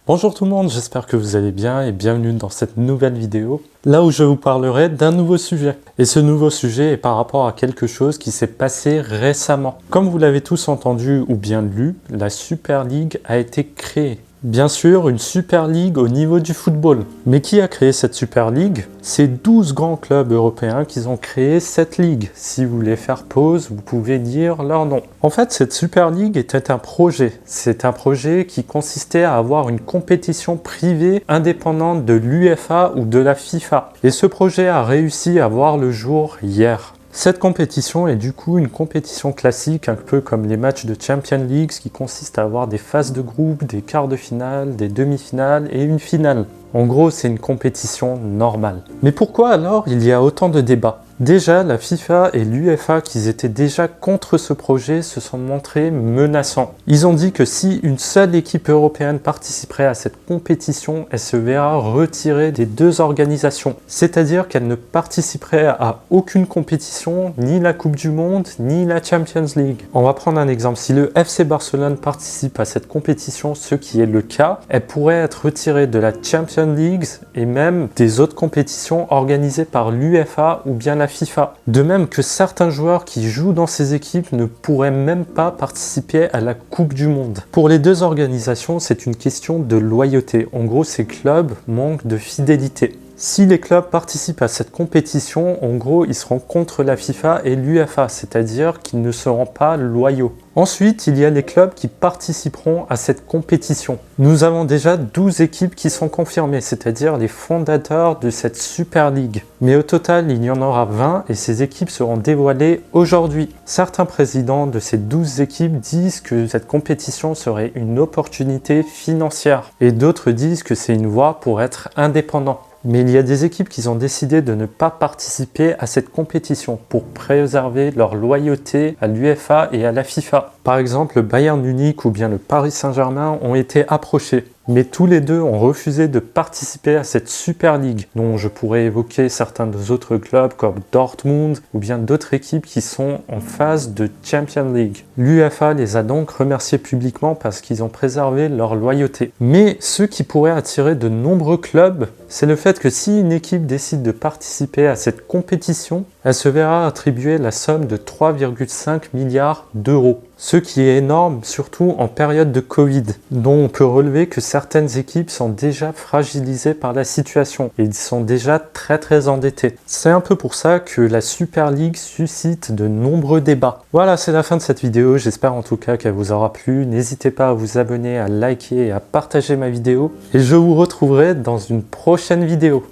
Bonjour tout le monde, j'espère que vous allez bien et bienvenue dans cette nouvelle vidéo, là où je vous parlerai d'un nouveau sujet. Et ce nouveau sujet est par rapport à quelque chose qui s'est passé récemment. Comme vous l'avez tous entendu ou bien lu, la Super League a été créée. Bien sûr, une Super League au niveau du football. Mais qui a créé cette Super League? C'est 12 grands clubs européens qui ont créé cette ligue. Si vous voulez faire pause, vous pouvez dire leur nom. En fait, cette Super League était un projet. C'est un projet qui consistait à avoir une compétition privée indépendante de l'UEFA ou de la FIFA. Et ce projet a réussi à voir le jour hier. Cette compétition est du coup une compétition classique, un peu comme les matchs de Champions League, qui consiste à avoir des phases de groupe, des quarts de finale, des demi-finales et une finale. En gros, c'est une compétition normale. Mais pourquoi alors il y a autant de débats? Déjà, la FIFA et l'UEFA, qui étaient déjà contre ce projet, se sont montrés menaçants. Ils ont dit que si une seule équipe européenne participerait à cette compétition, elle se verra retirée des deux organisations. C'est-à-dire qu'elle ne participerait à aucune compétition, ni la Coupe du Monde, ni la Champions League. On va prendre un exemple. Si le FC Barcelone participe à cette compétition, ce qui est le cas, elle pourrait être retirée de la Champions League et même des autres compétitions organisées par l'UEFA ou bien la FIFA. De même que certains joueurs qui jouent dans ces équipes ne pourraient même pas participer à la Coupe du Monde. Pour les deux organisations, c'est une question de loyauté. En gros, ces clubs manquent de fidélité. Si les clubs participent à cette compétition, en gros, ils seront contre la FIFA et l'UEFA, c'est-à-dire qu'ils ne seront pas loyaux. Ensuite, il y a les clubs qui participeront à cette compétition. Nous avons déjà 12 équipes qui sont confirmées, c'est-à-dire les fondateurs de cette Super League. Mais au total, il y en aura 20 et ces équipes seront dévoilées aujourd'hui. Certains présidents de ces 12 équipes disent que cette compétition serait une opportunité financière et d'autres disent que c'est une voie pour être indépendant. Mais il y a des équipes qui ont décidé de ne pas participer à cette compétition pour préserver leur loyauté à l'UEFA et à la FIFA. Par exemple, le Bayern Munich ou bien le Paris Saint-Germain ont été approchés. Mais tous les deux ont refusé de participer à cette Super League, dont je pourrais évoquer certains autres clubs comme Dortmund ou bien d'autres équipes qui sont en phase de Champions League. L'UEFA les a donc remerciés publiquement parce qu'ils ont préservé leur loyauté. Mais ce qui pourrait attirer de nombreux clubs, c'est le fait que si une équipe décide de participer à cette compétition, elle se verra attribuer la somme de 3,5 milliards d'euros. Ce qui est énorme, surtout en période de Covid, dont on peut relever que certaines équipes sont déjà fragilisées par la situation et ils sont déjà très endettés. C'est un peu pour ça que la Super League suscite de nombreux débats. Voilà, c'est la fin de cette vidéo, j'espère en tout cas qu'elle vous aura plu. N'hésitez pas à vous abonner, à liker et à partager ma vidéo. Et je vous retrouverai dans une prochaine vidéo.